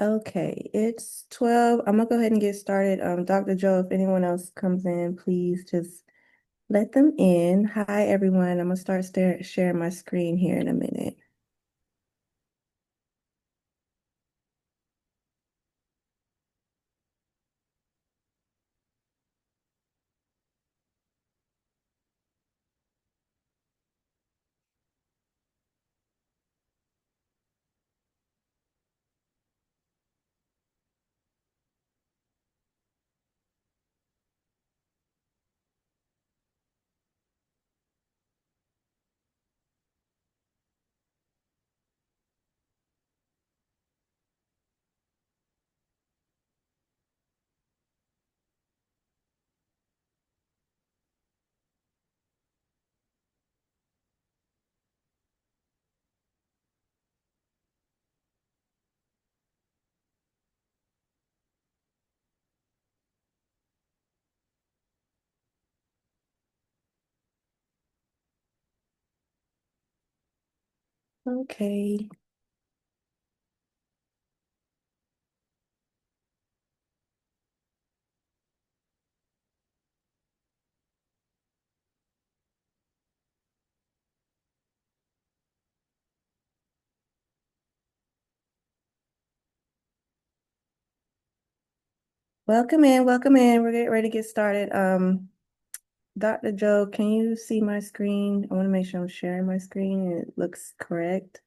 Okay, it's 12. I'm gonna go ahead and get started. Dr. Joe, if anyone else comes in, please just let them in. Hi, everyone. I'm gonna start sharing my screen here in a minute. Okay. Welcome in, welcome in. We're getting ready to get started. Dr. Joe, can you see my screen? I want to make sure I'm sharing my screen and it looks correct.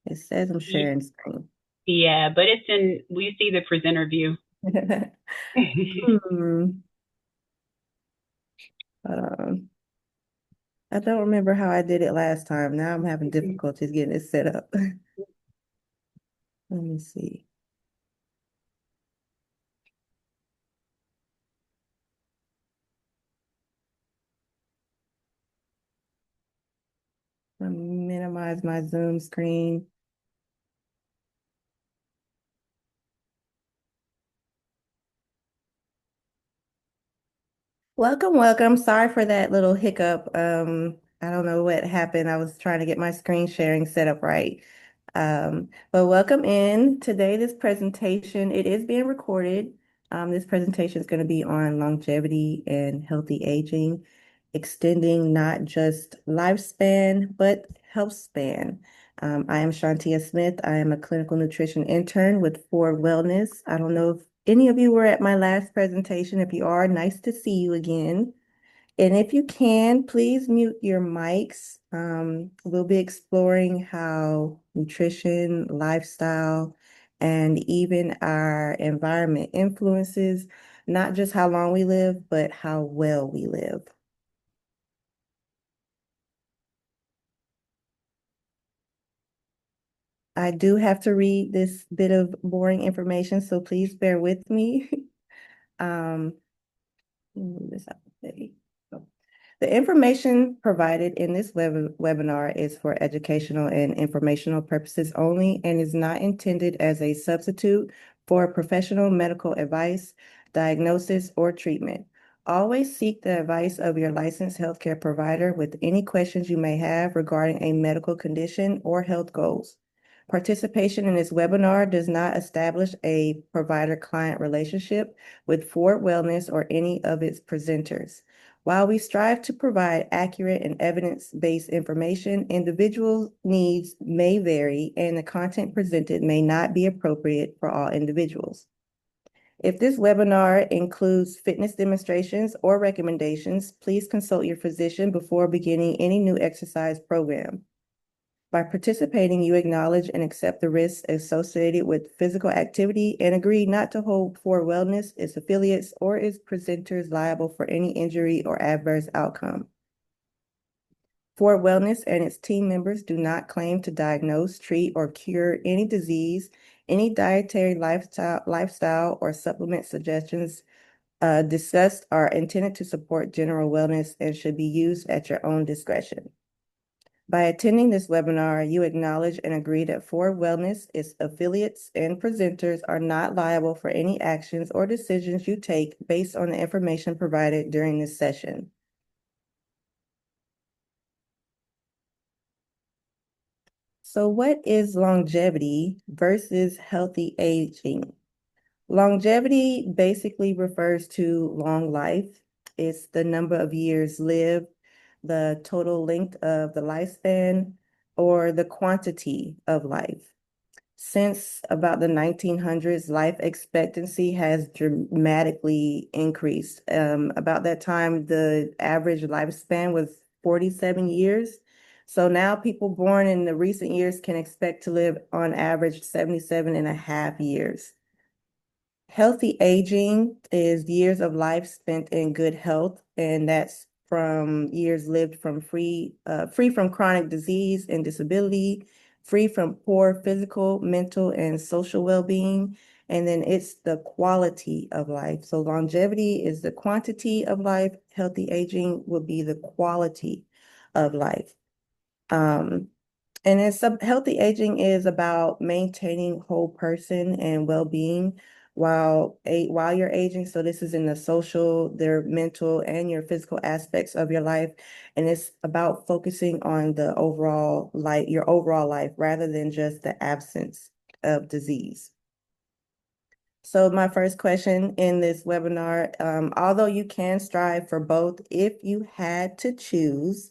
It says I'm Ye- sharing screen. Yeah, but we see the presenter view. Hmm. Um, I don't remember how I did it last time. Now I'm having difficulties getting it set up. Let me see. Minimize my Zoom screen. Welcome, welcome. Sorry for that little hiccup. I don't know what happened. I was trying to get my screen sharing set up right. But welcome in. Today, this presentation, it is being recorded. This presentation is going to be on longevity and healthy aging, extending not just lifespan, but health span. I am Shantia Smith. I am a clinical nutrition intern with Ford Wellness. I don't know if any of you were at my last presentation. If you are, nice to see you again. And if you can, please mute your mics. We'll be exploring how nutrition, lifestyle, and even our environment influences not just how long we live, but how well we live. I do have to read this bit of boring information, so please bear with me. Um, move this out of the way. The information provided in this webinar is for educational and informational purposes only and is not intended as a substitute for professional medical advice, diagnosis, or treatment. Always seek the advice of your licensed healthcare provider with any questions you may have regarding a medical condition or health goals. Participation in this webinar does not establish a provider-client relationship with Ford Wellness or any of its presenters. While we strive to provide accurate and evidence-based information, individual needs may vary and the content presented may not be appropriate for all individuals. If this webinar includes fitness demonstrations or recommendations, please consult your physician before beginning any new exercise program. By participating, you acknowledge and accept the risks associated with physical activity and agree not to hold Ford Wellness, its affiliates, or its presenters liable for any injury or adverse outcome. Ford Wellness and its team members do not claim to diagnose, treat, or cure any disease. Any dietary lifestyle or supplement suggestions discussed are intended to support general wellness and should be used at your own discretion. By attending this webinar, you acknowledge and agree that Ford Wellness, its affiliates, and presenters are not liable for any actions or decisions you take based on the information provided during this session. So what is longevity versus healthy aging? Longevity basically refers to long life. It's the number of years lived, the total length of the lifespan, or the quantity of life. Since about the 1900s, life expectancy has dramatically increased. About that time, the average lifespan was 47 years. So now people born in the recent years can expect to live on average 77 and a half years. Healthy aging is years of life spent in good health, and that's from years lived free from chronic disease and disability, free from poor physical, mental, and social well-being. And then it's the quality of life. So longevity is the quantity of life. Healthy aging will be the quality of life. Um, and healthy aging is about maintaining whole person and well-being while you're aging. So this is in the social, their mental, and your physical aspects of your life. And it's about focusing on the overall life, your overall life, rather than just the absence of disease. So my first question in this webinar, although you can strive for both, if you had to choose,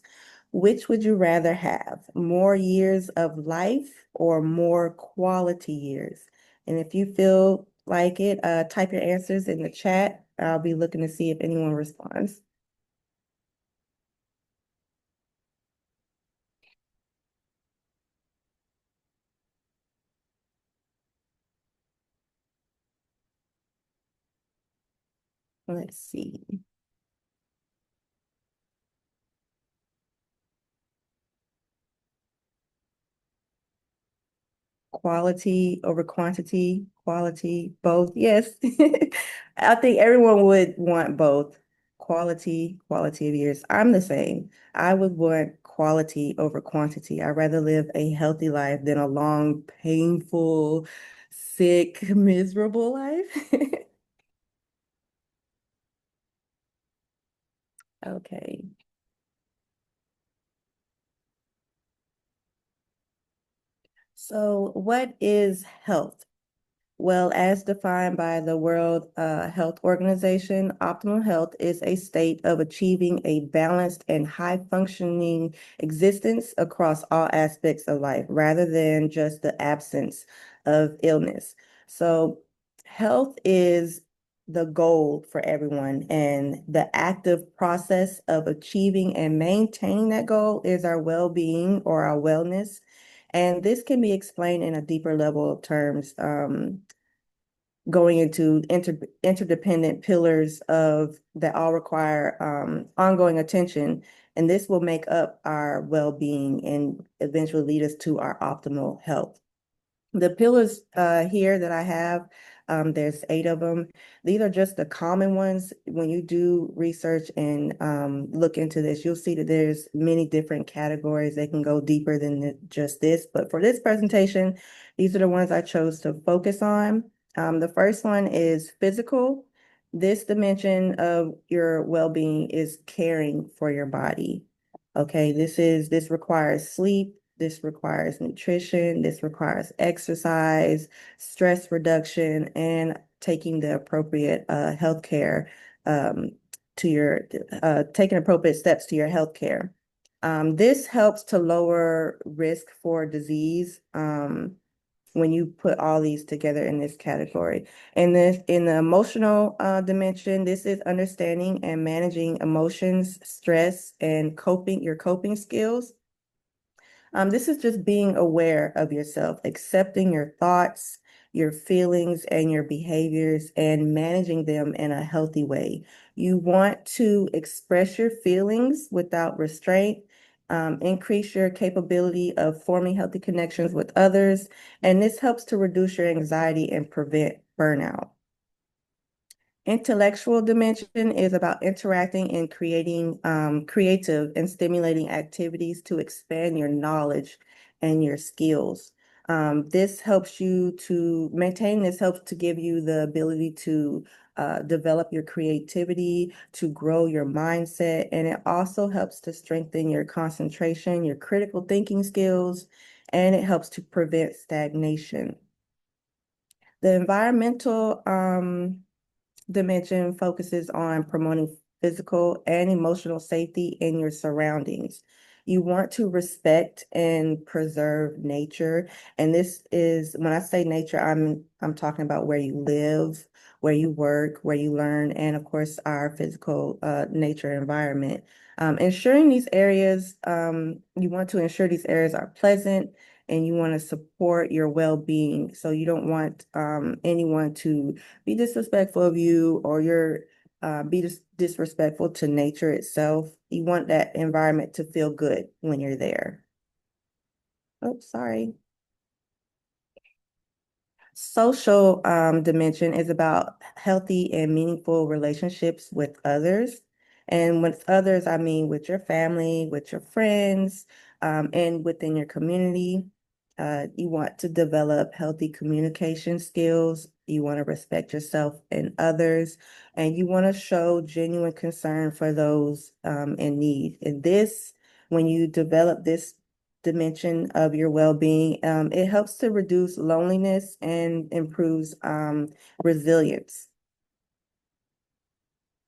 which would you rather have? More years of life or more quality years? And if you feel like it, type your answers in the chat. I'll be looking to see if anyone responds. Let's see. Quality over quantity, quality, both. Yes. I think everyone would want both. Quality of years. I'm the same. I would want quality over quantity. I'd rather live a healthy life than a long, painful, sick, miserable life. Okay. So, what is health? Well, as defined by the World Health Organization, optimal health is a state of achieving a balanced and high-functioning existence across all aspects of life, rather than just the absence of illness. So, health is the goal for everyone, and the active process of achieving and maintaining that goal is our well-being or our wellness. And this can be explained in a deeper level of terms. Going into interdependent pillars of that all require ongoing attention, and this will make up our well-being and eventually lead us to our optimal health. The pillars here that I have, there's 8 of them. These are just the common ones. When you do research and look into this, you'll see that there's many different categories. They can go deeper than just this. But for this presentation, these are the ones I chose to focus on. The first one is physical. This dimension of your well-being is caring for your body. Okay, this requires sleep, this requires nutrition, this requires exercise, stress reduction, and taking the appropriate health care to your taking appropriate steps to your health care. This helps to lower risk for disease when you put all these together in this category. And this in the emotional dimension, this is understanding and managing emotions, stress, and your coping skills. This is just being aware of yourself, accepting your thoughts, your feelings, and your behaviors, and managing them in a healthy way. You want to express your feelings without restraint, increase your capability of forming healthy connections with others, and this helps to reduce your anxiety and prevent burnout. Intellectual dimension is about interacting and creating creative and stimulating activities to expand your knowledge and your skills. This helps you to maintain, this helps to give you the ability to develop your creativity, to grow your mindset, and it also helps to strengthen your concentration, your critical thinking skills, and it helps to prevent stagnation. The environmental dimension focuses on promoting physical and emotional safety in your surroundings. You want to respect and preserve nature. And this is, when I say nature, I'm talking about where you live, where you work, where you learn, and of course, our physical nature environment. Ensuring these areas, you want to ensure these areas are pleasant and you want to support your well-being. So you don't want anyone to be disrespectful of you or be disrespectful to nature itself. You want that environment to feel good when you're there. Oh, sorry. Social dimension is about healthy and meaningful relationships with others. And with others, I mean with your family, with your friends, and within your community. You want to develop healthy communication skills. You want to respect yourself and others, and you want to show genuine concern for those in need. And this, when you develop this dimension of your well-being. It helps to reduce loneliness and improves resilience.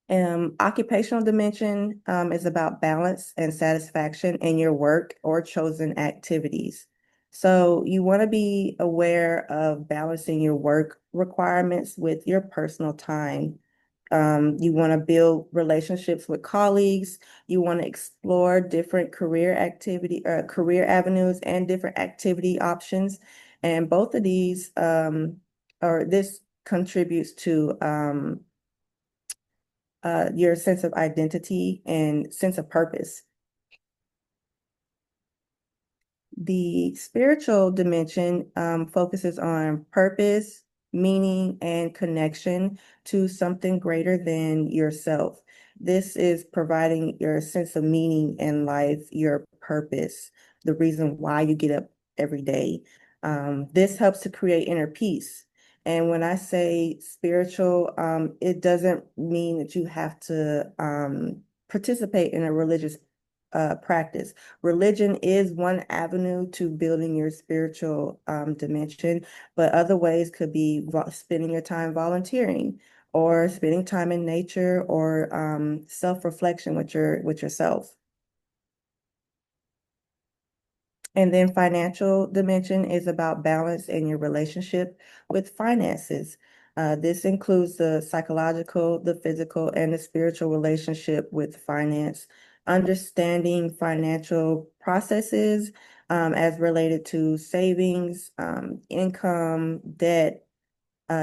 Occupational dimension is about balance and satisfaction in your work or chosen activities. So you want to be aware of balancing your work requirements with your personal time. You want to build relationships with colleagues. You want to explore different career avenues and different activity options. And both of these, or this contributes to your sense of identity and sense of purpose. The spiritual dimension focuses on purpose, meaning, and connection to something greater than yourself. This is providing your sense of meaning in life, your purpose, the reason why you get up every day. This helps to create inner peace. And when I say spiritual, it doesn't mean that you have to participate in a religious practice. Religion is one avenue to building your spiritual dimension, but other ways could be spending your time volunteering or spending time in nature or self-reflection with yourself. And then financial dimension is about balance in your relationship with finances. This includes the psychological, the physical, and the spiritual relationship with finance, understanding financial processes as related to savings, income, debt,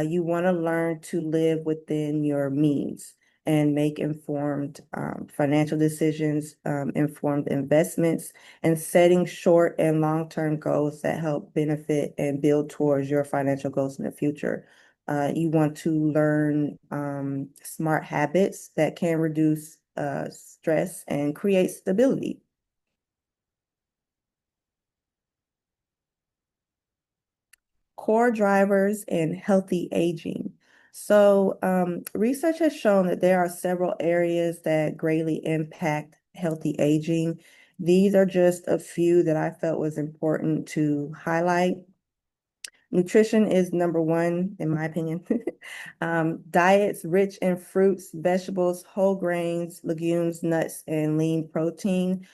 you want to learn to live within your means and make informed financial decisions, informed investments, and setting short and long-term goals that help benefit and build towards your financial goals in the future. You want to learn smart habits that can reduce stress and create stability. Core drivers and healthy aging. So, research has shown that there are several areas that greatly impact healthy aging. These are just a few that I felt was important to highlight. Nutrition is number one, in my opinion. Diets rich in fruits, vegetables, whole grains, legumes, nuts, and lean protein.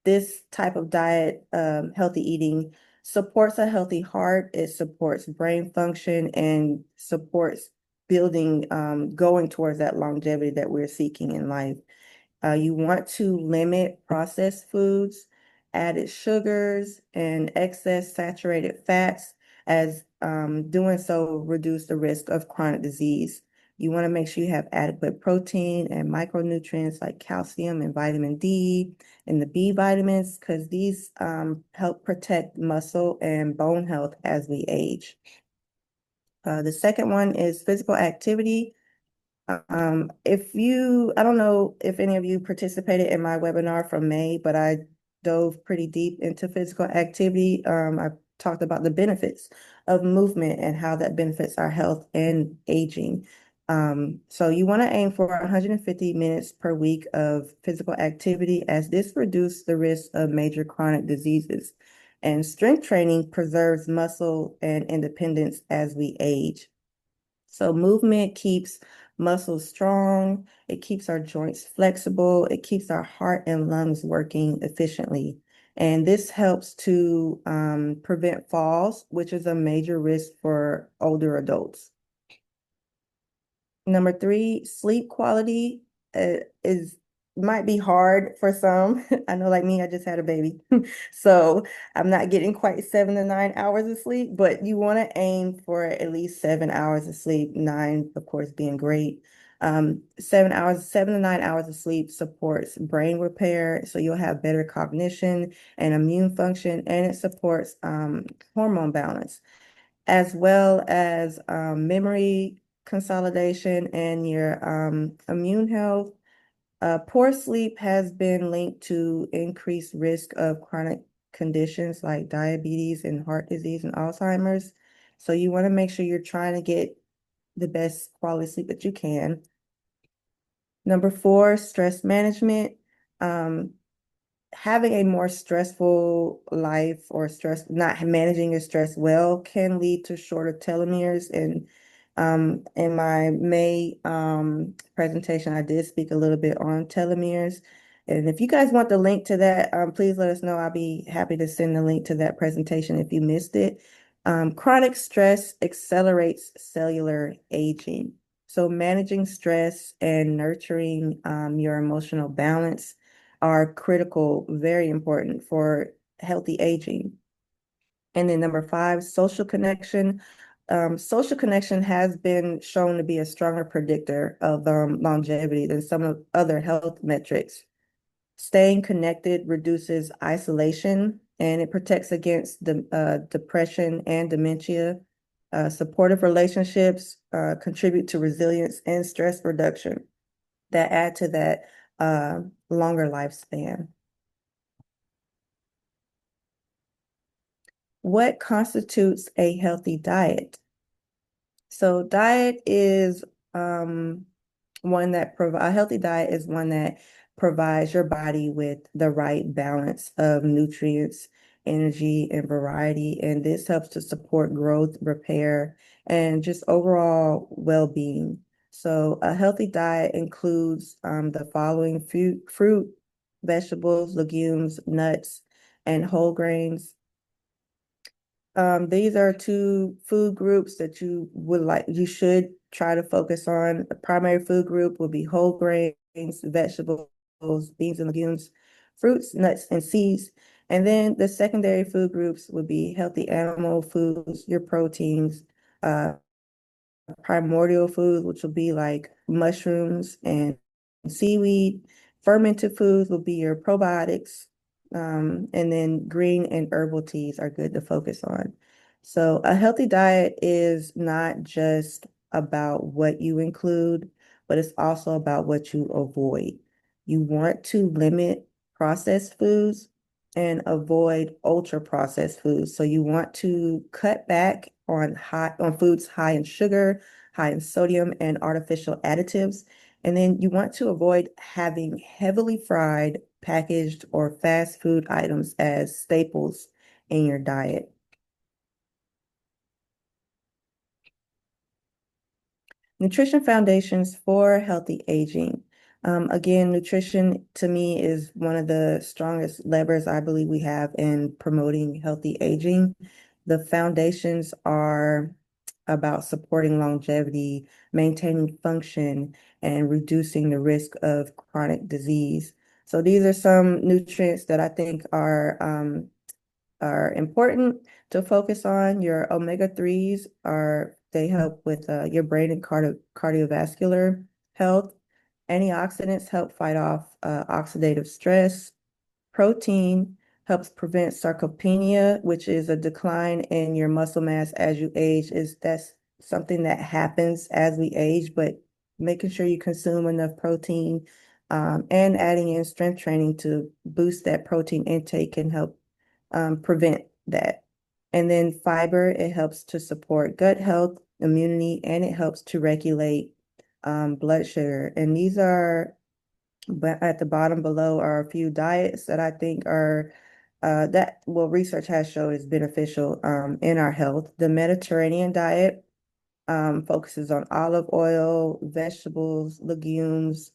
This type of diet, healthy eating, supports a healthy heart. It supports brain function and supports building, going towards that longevity that we're seeking in life. You want to limit processed foods, added sugars, and excess saturated fats, as doing so reduce the risk of chronic disease. You want to make sure you have adequate protein and micronutrients like calcium and vitamin D and the B vitamins, because these help protect muscle and bone health as we age. The second one is physical activity. I don't know if any of you participated in my webinar from May, but I dove pretty deep into physical activity. I talked about the benefits of movement and how that benefits our health and aging. So you want to aim for 150 minutes per week of physical activity, as this reduces the risk of major chronic diseases. And strength training preserves muscle and independence as we age. So movement keeps muscles strong, it keeps our joints flexible, it keeps our heart and lungs working efficiently. And this helps to prevent falls, which is a major risk for older adults. Number three, sleep quality is might be hard for some. I know, like me, I just had a baby, so I'm not getting quite 7 to 9 hours of sleep, but you want to aim for at least 7 hours of sleep, nine, of course, being great. 7 hours, 7 to 9 hours of sleep supports brain repair, so you'll have better cognition and immune function, and it supports hormone balance as well as memory consolidation and your immune health. Poor sleep has been linked to increased risk of chronic conditions like diabetes and heart disease and Alzheimer's. So you want to make sure you're trying to get the best quality sleep that you can. Number four, stress management. Um, Having a more stressful life or stress, not managing your stress well can lead to shorter telomeres. And in my May presentation, I did speak a little bit on telomeres. And if you guys want the link to that, please let us know. I'll be happy to send the link to that presentation if you missed it. Chronic stress accelerates cellular aging. So managing stress and nurturing your emotional balance are critical, very important for healthy aging. And then number five, social connection. Social connection has been shown to be a stronger predictor of longevity than some of other health metrics. Staying connected reduces isolation and it protects against depression and dementia. Supportive relationships contribute to resilience and stress reduction that add to that longer lifespan. What constitutes a healthy diet? So diet is one that provide a healthy diet is one that provides your body with the right balance of nutrients, energy, and variety. And this helps to support growth, repair, and just overall well-being. So a healthy diet includes the following fruit, vegetables, legumes, nuts, and whole grains. These are two food groups that you should try to focus on. The primary food group will be whole grains, vegetables, beans and legumes, fruits, nuts, and seeds. And then the secondary food groups would be healthy animal foods, your proteins, uh, primordial foods, which will be like mushrooms and seaweed. Fermented foods will be your probiotics. And then green and herbal teas are good to focus on. So a healthy diet is not just about what you include, but it's also about what you avoid. You want to limit processed foods and avoid ultra processed foods. So you want to cut back on foods high in sugar, high in sodium and artificial additives. And then you want to avoid having heavily fried, packaged, or fast food items as staples in your diet. Nutrition foundations for healthy aging. Again, nutrition to me is one of the strongest levers I believe we have in promoting healthy aging. The foundations are about supporting longevity, maintaining function, and reducing the risk of chronic disease. So these are some nutrients that I think are important to focus on. Your omega-3s they help with your brain and cardiovascular health. Antioxidants help fight off oxidative stress. Protein helps prevent sarcopenia, which is a decline in your muscle mass as you age. That's something that happens as we age, but making sure you consume enough protein and adding in strength training to boost that protein intake can help prevent that. And then fiber, it helps to support gut health, immunity, and it helps to regulate blood sugar. And these are, but at the bottom below are a few diets that I think are that well, research has shown is beneficial in our health. The Mediterranean diet focuses on olive oil, vegetables, legumes,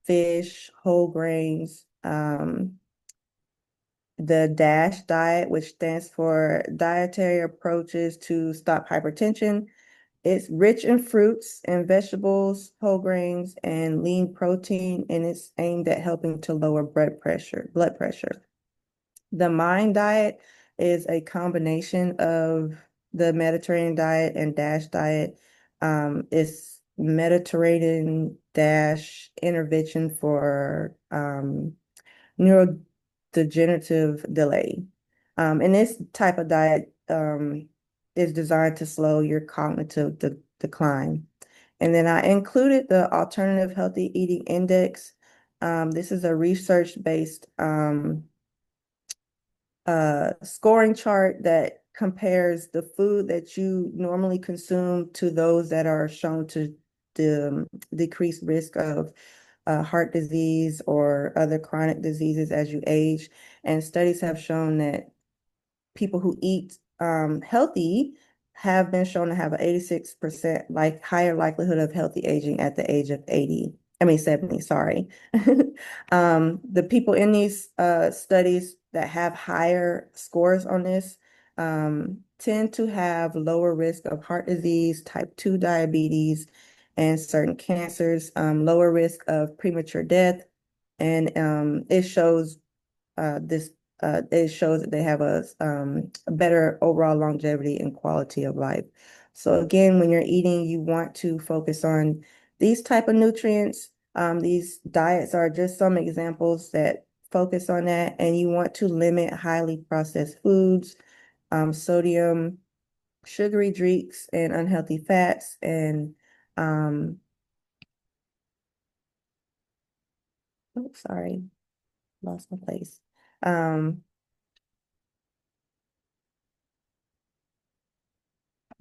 fish, whole grains. The DASH diet, which stands for Dietary Approaches to Stop Hypertension. It's rich in fruits and vegetables, whole grains, and lean protein, and it's aimed at helping to lower blood pressure. The Mind diet is a combination of the Mediterranean diet and DASH diet. It's Mediterranean DASH intervention for neurodegenerative delay. And this type of diet is designed to slow your cognitive decline. And then I included the Alternative Healthy Eating Index. This is a research-based scoring chart that compares the food that you normally consume to those that are shown to decrease risk of heart disease or other chronic diseases as you age. And studies have shown that people who eat healthy have been shown to have an 86% higher likelihood of healthy aging at the age of 80. I mean 70, sorry. The people in these studies that have higher scores on this tend to have lower risk of heart disease, type 2 diabetes, and certain cancers, lower risk of premature death. And this it shows that they have a better overall longevity and quality of life. So again, when you're eating, you want to focus on these type of nutrients. These diets are just some examples that focus on that, and you want to limit highly processed foods, sodium, sugary drinks, and unhealthy fats, and oh, sorry, lost my place. Um,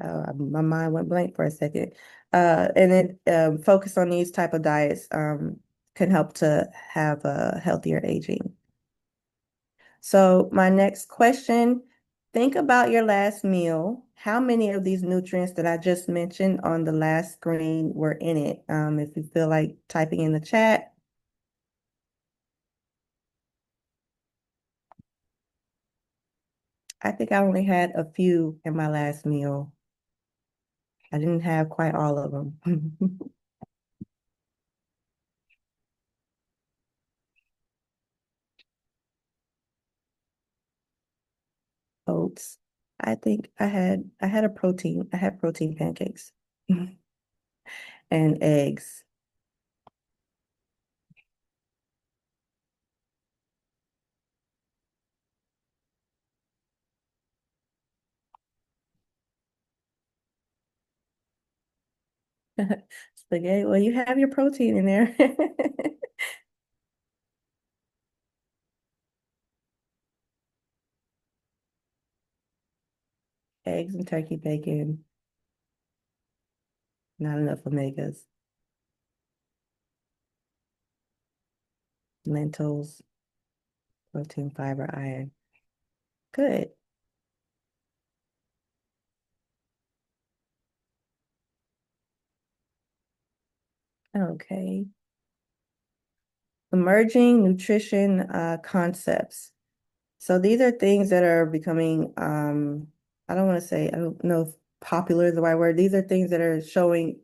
my mind went blank for a second. And then focus on these type of diets can help to have a healthier aging. So my next question, think about your last meal. How many of these nutrients that I just mentioned on the last screen were in it? If you feel like typing in the chat. I think I only had a few in my last meal. I didn't have quite all of them. Oats. I think I had protein pancakes and eggs. Spaghetti. Well, you have your protein in there. Eggs and turkey bacon, not enough omegas. Lentils, protein, fiber, iron. Good. Okay. Emerging nutrition concepts. So these are things that are becoming, I don't want to say, I don't know if popular is the right word. These are things that are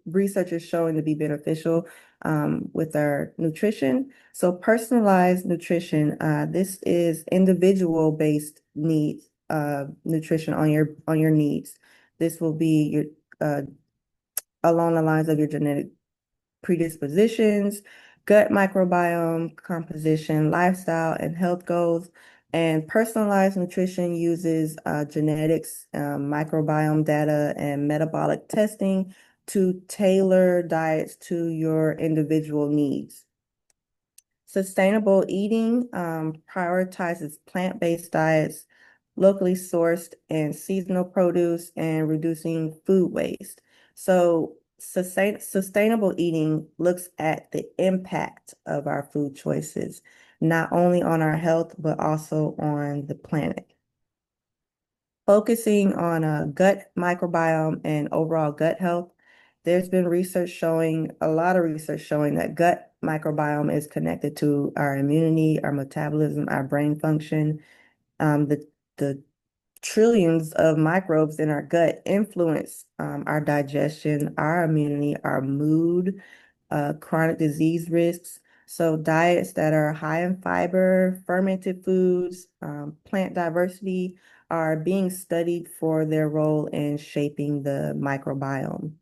research is showing to be beneficial with our nutrition. So personalized nutrition, this is individual based needs, nutrition on your needs. This will be your along the lines of your genetic predispositions, gut microbiome composition, lifestyle, and health goals. And personalized nutrition uses genetics, microbiome data, and metabolic testing to tailor diets to your individual needs. Sustainable eating prioritizes plant-based diets, locally sourced and seasonal produce, and reducing food waste. So sustainable eating looks at the impact of our food choices, not only on our health, but also on the planet. Focusing on a gut microbiome and overall gut health, there's been a lot of research showing that gut microbiome is connected to our immunity, our metabolism, our brain function. The trillions of microbes in our gut influence our digestion, our immunity, our mood, chronic disease risks. So diets that are high in fiber, fermented foods, plant diversity are being studied for their role in shaping the microbiome.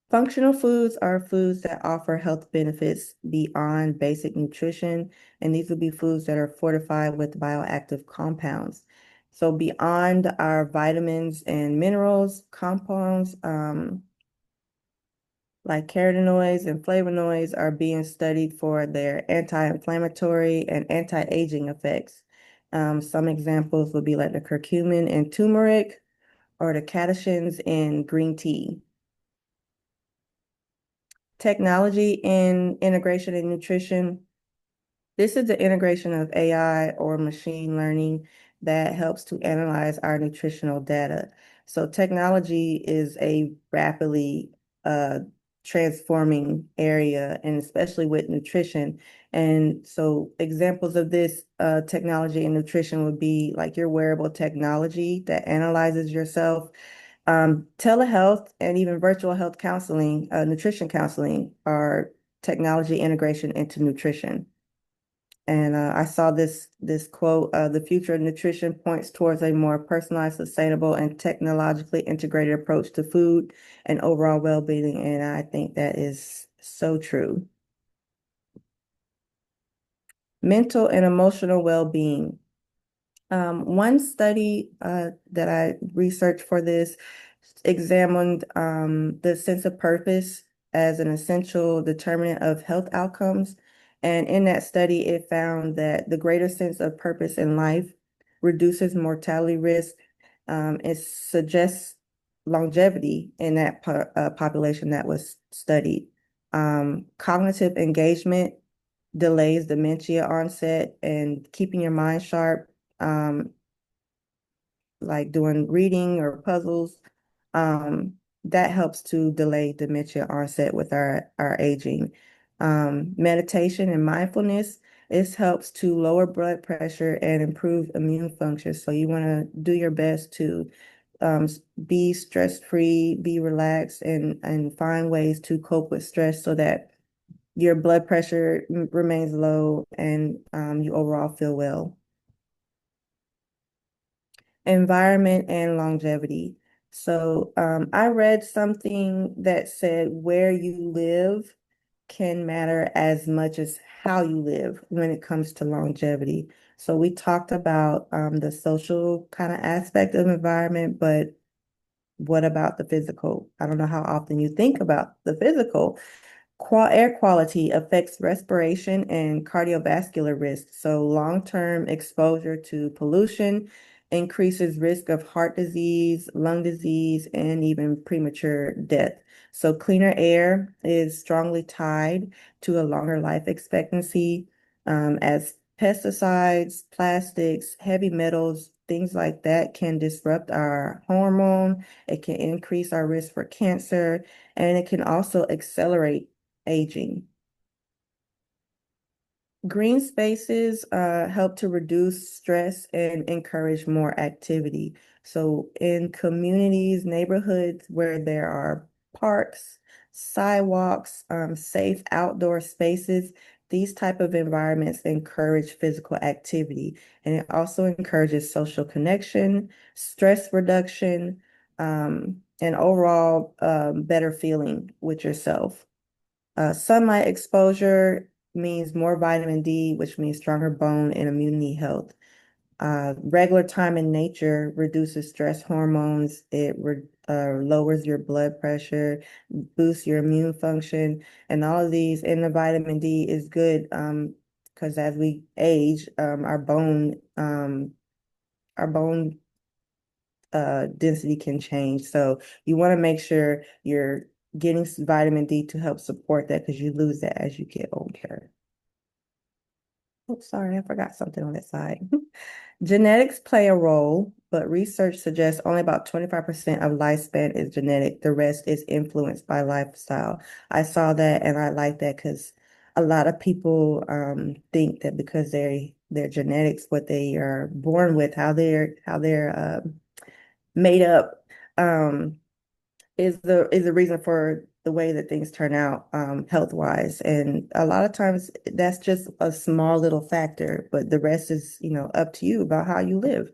Functional foods are foods that offer health benefits beyond basic nutrition, and these will be foods that are fortified with bioactive compounds. So beyond our vitamins and minerals, compounds, like carotenoids and flavonoids are being studied for their anti-inflammatory and anti-aging effects. Some examples would be like the curcumin in turmeric or the catechins in green tea. Technology in integration and nutrition. This is the integration of AI or machine learning that helps to analyze our nutritional data. So technology is a rapidly transforming area, and especially with nutrition. And so examples of this technology in nutrition would be like your wearable technology that analyzes yourself. Telehealth and even virtual health counseling, nutrition counseling are technology integration into nutrition. And I saw this quote, the future of nutrition points towards a more personalized, sustainable, and technologically integrated approach to food and overall well-being. And I think that is so true. Mental and emotional well-being. One study that I researched for this examined the sense of purpose as an essential determinant of health outcomes. And in that study, it found that the greater sense of purpose in life reduces mortality risk. It suggests longevity in that population that was studied. Cognitive engagement delays dementia onset, and keeping your mind sharp, um, like doing reading or puzzles, that helps to delay dementia onset with our aging. Meditation and mindfulness, this helps to lower blood pressure and improve immune function. So you want to do your best to be stress-free, be relaxed, and find ways to cope with stress so that your blood pressure remains low and you overall feel well. Environment and longevity. So I read something that said where you live can matter as much as how you live when it comes to longevity. So we talked about the social kind of aspect of environment, but what about the physical? I don't know how often you think about the physical. Air quality affects respiration and cardiovascular risk. So long-term exposure to pollution increases risk of heart disease, lung disease, and even premature death. So cleaner air is strongly tied to a longer life expectancy, as pesticides, plastics, heavy metals, things like that can disrupt our hormone. It can increase our risk for cancer, and it can also accelerate aging. Green spaces help to reduce stress and encourage more activity. So in communities, neighborhoods where there are parks, sidewalks, safe outdoor spaces, these type of environments encourage physical activity. And it also encourages social connection, stress reduction, and overall better feeling with yourself. Sunlight exposure means more vitamin D, which means stronger bone and immunity health. Regular time in nature reduces stress hormones. It lowers your blood pressure, boosts your immune function, and all of these. And the vitamin D is good because as we age, our bone density can change. So you want to make sure you're getting some vitamin D to help support that because you lose that as you get older. Oh, sorry, I forgot something on that side. Genetics play a role, but research suggests only about 25% of lifespan is genetic. The rest is influenced by lifestyle. I saw that and I like that because a lot of people think that because their genetics, what they are born with, how they're made up, um, is the reason for the way that things turn out health wise. And a lot of times that's just a small little factor, but the rest is, up to you about how you live.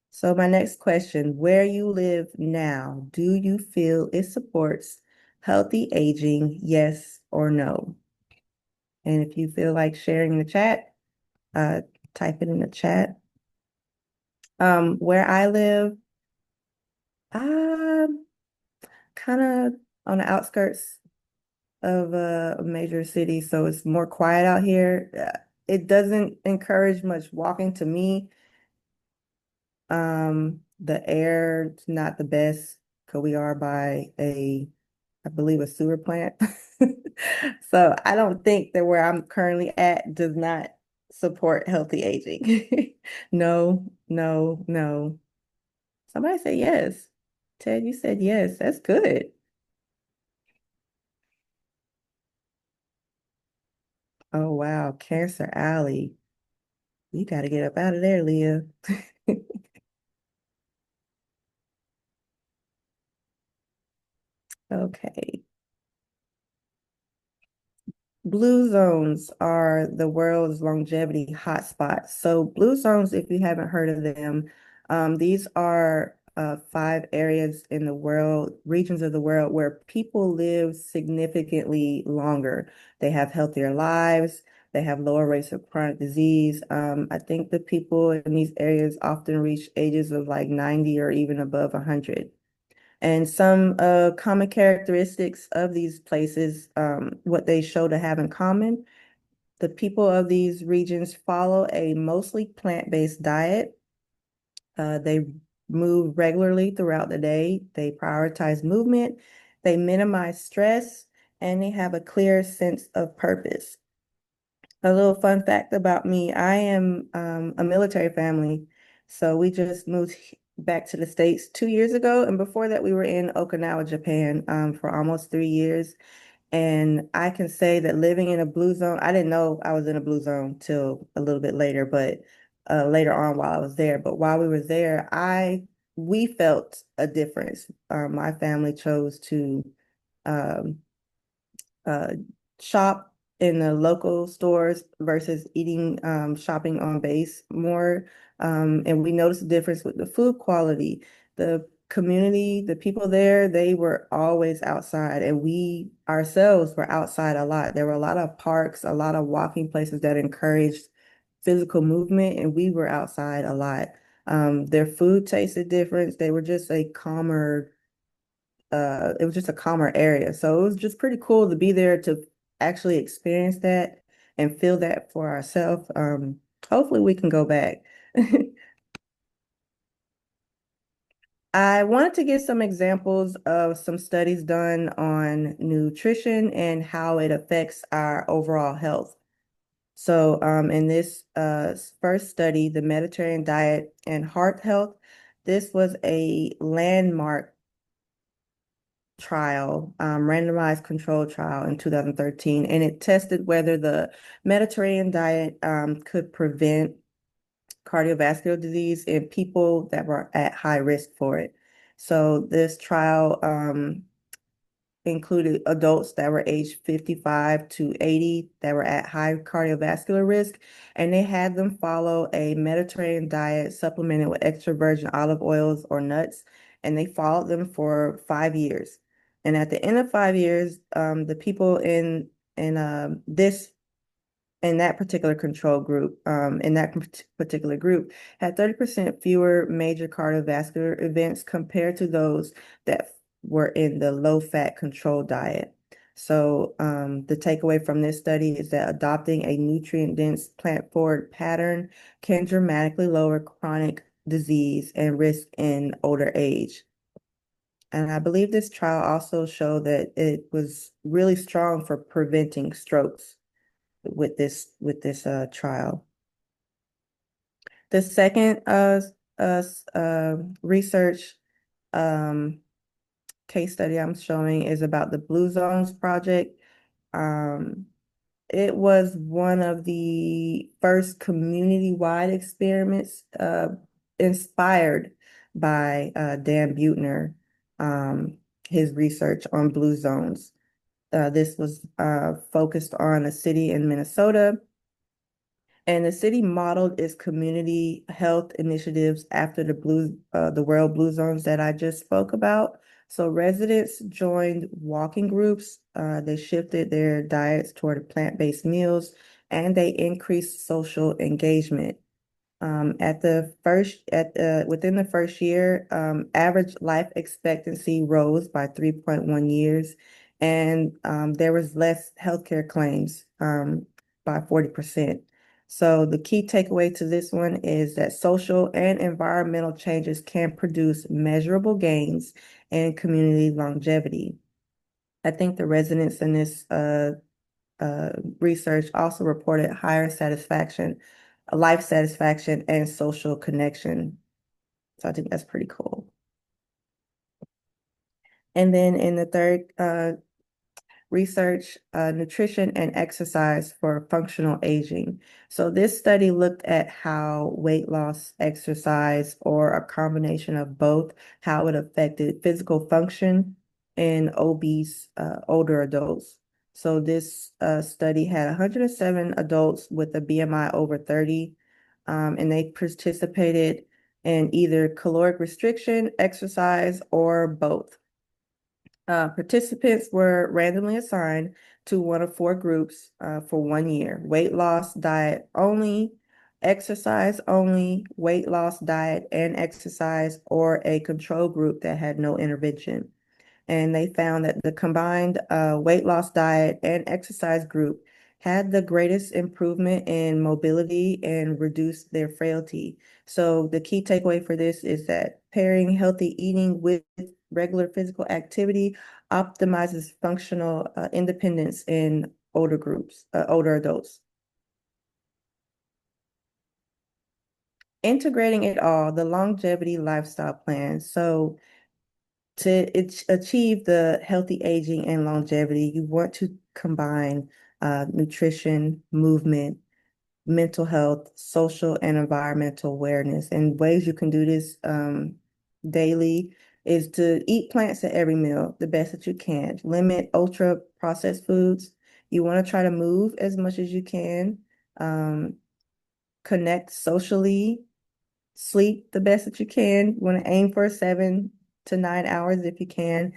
So my next question, where you live now, do you feel it supports healthy aging, yes or no? And if you feel like sharing in the chat, uh, type it in the chat. Where I live, I'm kind of on the outskirts of a major city, so it's more quiet out here. It doesn't encourage much walking to me. The air is not the best because we are by I believe, a sewer plant. So I don't think that where I'm currently at does not support healthy aging. No, no, no. Somebody said yes. Ted, you said yes. That's good. Oh, wow. Cancer Alley. You got to get up out of there, Leah. Okay. Blue zones are the world's longevity hotspots. So blue zones, if you haven't heard of them, these are five areas in the world, regions of the world where people live significantly longer. They have healthier lives. They have lower rates of chronic disease. I think the people in these areas often reach ages of like 90 or even above 100. And some common characteristics of these places, what they show to have in common, the people of these regions follow a mostly plant-based diet. They move regularly throughout the day. They prioritize movement. They minimize stress, and they have a clear sense of purpose. A little fun fact about me, I am a military family. So we just moved back to the States 2 years ago. And before that, we were in Okinawa, Japan, for almost 3 years. And I can say that living in a blue zone, I didn't know I was in a blue zone till a little bit later, but later on while I was there. But while we were there, we felt a difference. My family chose to um, uh, shop in the local stores versus eating, shopping on base more. And we noticed a difference with the food quality. The community, the people there, they were always outside, and we ourselves were outside a lot. There were a lot of parks, a lot of walking places that encouraged physical movement, and we were outside a lot. Their food tasted different. They were just a calmer it was just a calmer area. So it was just pretty cool to be there to actually experience that and feel that for ourselves. Hopefully we can go back. I wanted to give some examples of some studies done on nutrition and how it affects our overall health. So, in this first study, the Mediterranean diet and heart health, this was a landmark trial, randomized control trial in 2013, and it tested whether the Mediterranean diet could prevent cardiovascular disease in people that were at high risk for it. So this trial included adults that were aged 55 to 80 that were at high cardiovascular risk, and they had them follow a Mediterranean diet supplemented with extra virgin olive oils or nuts, and they followed them for 5 years. And at the end of 5 years, the people in this in that particular control group, in that particular group, had 30% fewer major cardiovascular events compared to those that were in the low-fat control diet. So the takeaway from this study is that adopting a nutrient-dense plant-forward pattern can dramatically lower chronic disease and risk in older age. And I believe this trial also showed that it was really strong for preventing strokes with this trial. The second research um, case study I'm showing is about the Blue Zones project. Um, it was one of the first community-wide experiments inspired by Dan Buettner, um, his research on blue zones. This was focused on a city in Minnesota, and the city modeled its community health initiatives after the World Blue Zones that I just spoke about. So residents joined walking groups, they shifted their diets toward plant-based meals, and they increased social engagement. Within the first year, average life expectancy rose by 3.1 years, and there was less healthcare claims by 40%. So the key takeaway to this one is that social and environmental changes can produce measurable gains in community longevity. I think the residents in this research also reported higher satisfaction, life satisfaction, and social connection. So I think that's pretty cool. And then in the third research, nutrition and exercise for functional aging. So this study looked at how weight loss, exercise, or a combination of both, how it affected physical function in obese older adults. So this study had 107 adults with a BMI over 30, and they participated in either caloric restriction, exercise, or both. Participants were randomly assigned to one of four groups for 1 year: weight loss, diet only, exercise only, weight loss, diet, and exercise, or a control group that had no intervention. And they found that the combined weight loss diet and exercise group had the greatest improvement in mobility and reduced their frailty. So the key takeaway for this is that pairing healthy eating with regular physical activity optimizes functional independence in older adults. Integrating it all, the longevity lifestyle plan. So achieve the healthy aging and longevity, you want to combine nutrition, movement, mental health, social and environmental awareness. And ways you can do this daily is to eat plants at every meal, the best that you can. Limit ultra processed foods. You want to try to move as much as you can. Um, Connect socially, sleep the best that you can. You want to aim for 7 to 9 hours if you can.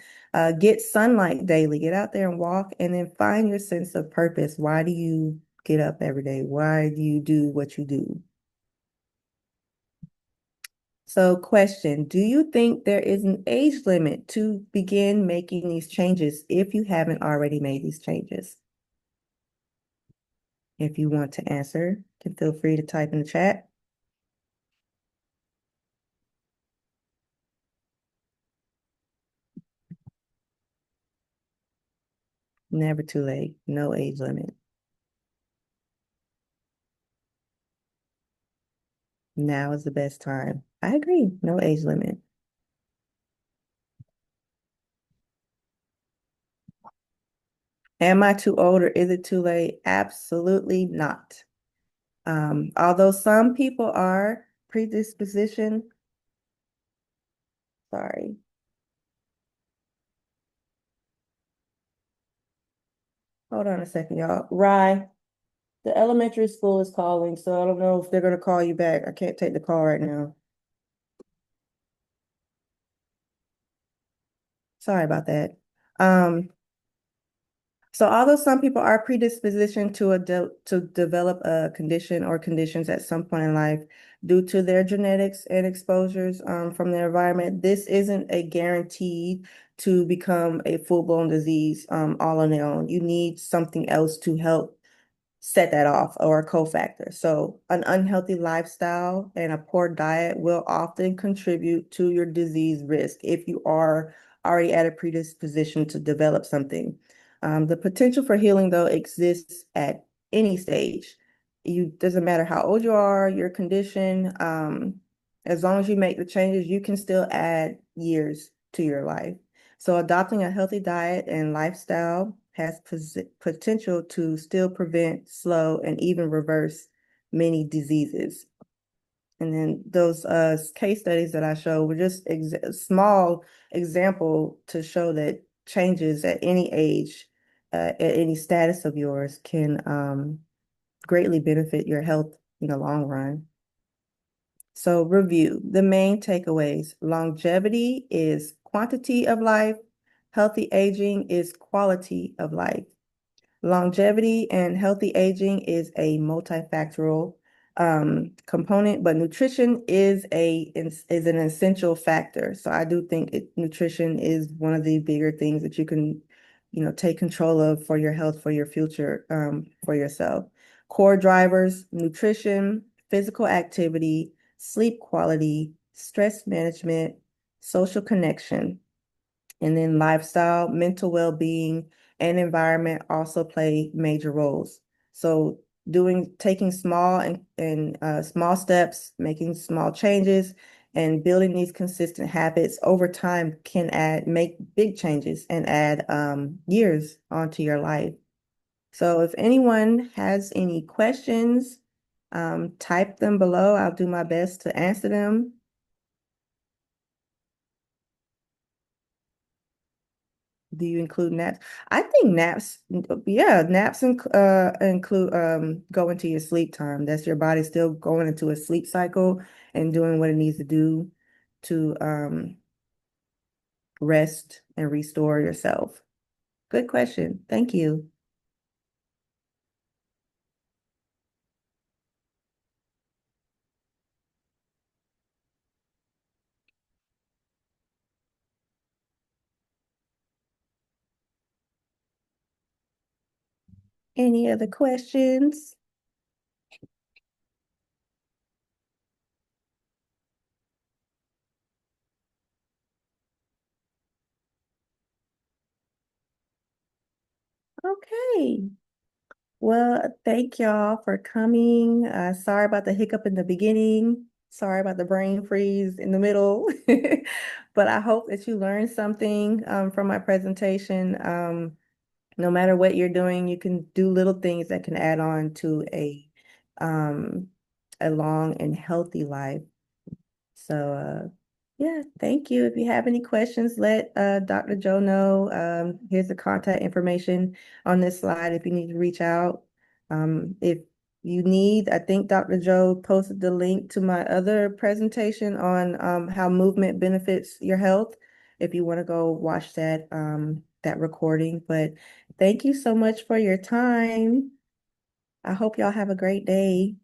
Get sunlight daily. Get out there and walk, and then find your sense of purpose. Why do you get up every day? Why do you do what you do? So, question, do you think there is an age limit to begin making these changes if you haven't already made these changes? If you want to answer, you can feel free to type in the chat. Never too late. No age limit. Now is the best time. I agree. No age limit. Am I too old or is it too late? Absolutely not. Although some people are predisposition, sorry, hold on a second, y'all. Rye, the elementary school is calling, so I don't know if they're gonna call you back. I can't take the call right now. Sorry about that. Um, So although some people are predispositioned to develop a condition or conditions at some point in life due to their genetics and exposures from their environment, this isn't a guarantee to become a full-blown disease all on their own. You need something else to help set that off, or a cofactor. So an unhealthy lifestyle and a poor diet will often contribute to your disease risk if you are already at a predisposition to develop something. The potential for healing, though, exists at any stage. You doesn't matter how old you are, your condition, as long as you make the changes, you can still add years to your life. So adopting a healthy diet and lifestyle has potential to still prevent, slow, and even reverse many diseases. And then those case studies that I showed were just a small example to show that changes at any age, at any status of yours can greatly benefit your health in the long run. So review the main takeaways. Longevity is quantity of life. Healthy aging is quality of life. Longevity and healthy aging is a multifactorial component, but nutrition is an essential factor. So I do think nutrition is one of the bigger things that you can, take control of for your health, for your future, for yourself. Core drivers, nutrition, physical activity, sleep quality, stress management, social connection. And then lifestyle, mental well-being, and environment also play major roles. So taking small small steps, making small changes, and building these consistent habits over time can make big changes and add years onto your life. So if anyone has any questions, type them below. I'll do my best to answer them. Do you include naps? I think naps, yeah, naps include go into your sleep time. That's your body still going into a sleep cycle and doing what it needs to do to rest and restore yourself. Good question. Thank you. Any other questions? Okay. Well, thank y'all for coming. Sorry about the hiccup in the beginning. Sorry about the brain freeze in the middle. But I hope that you learned something from my presentation. No matter what you're doing, you can do little things that can add on to um, a long and healthy life. So, yeah, thank you. If you have any questions, let Dr. Joe know. Here's the contact information on this slide if you need to reach out. If you need, I think Dr. Joe posted the link to my other presentation on how movement benefits your health. If you want to go watch that recording. But thank you so much for your time. I hope y'all have a great day.